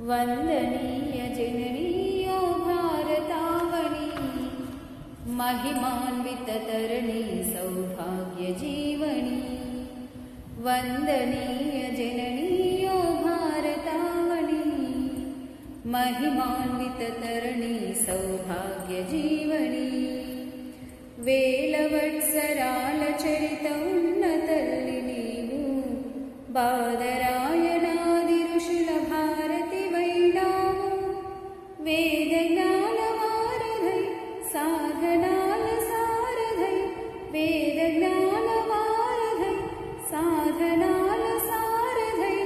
वंदनीय जननीयो भारतावनी, महिमान्विततरणी सौभाग्यजीवनी। वंदनीय जननीयो भारतावनी, महिमान्विततरणी सौभाग्यजीवनी। वेलवत्सराल चरित उन्नतल्लि नीवु, बादरायणादि ऋषुल भारति वैनावु। वेदज्ञान वारधै साधनाल सारधै, वेदज्ञान वारधै साधनाल सारधै।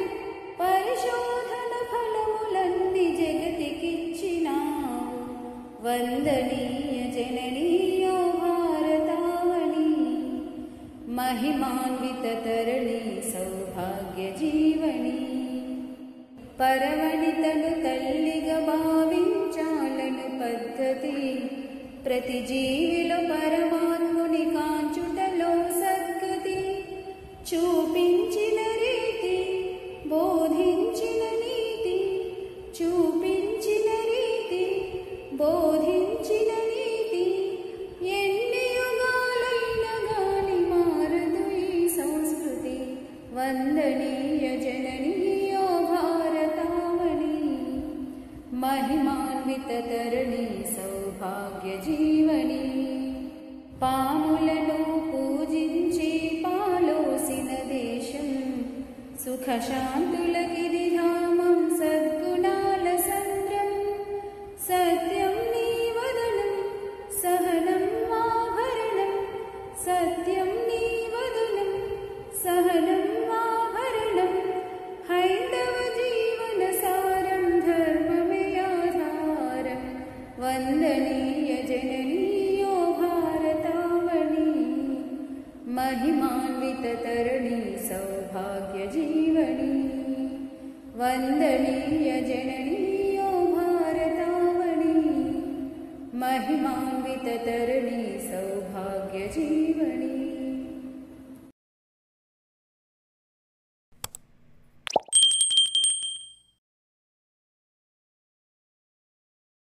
परिशोधन फलमुलन्नि जगतिकिच्चिनावु। वंदनीय जननीयो भारतावनी, महिमान्विततरणी सौभाग्यजीवनी। परवनितनु तल्लिगा भाविंचालनु पद्धति, प्रति जीविलो परमात्मुनि कांचुटलो सद्गति। చూపించిన రీతి బోధించిన నీతి, చూపించిన రీతి బోధించిన నీతి। ఎన్ని యుగాలైన గాని మారదు ఈ సంస్కృతి। వందనీయ జననీయో భారతావని, महिमान्विततरणी सौभाग्यजीवनी। పాములను పూజించి పాలోసిన దేశం, సుఖశాంతులకిది ధామం సద్గుణాల సంద్రం। సత్యం నీ వదనం సహనం ఆభరణం, సత్యం నీ వదనం సహనం ఆభరణం। హైందవ జీవన సారం ధర్మమే ఆధారం। వందనీయ జననీయో भारतावनी, महिमान्विततरणी सौभाग्यजीवनी। वंदनीय जननीयो भारतावनी, महिमान्विततरणी सौभाग्यजीवनी।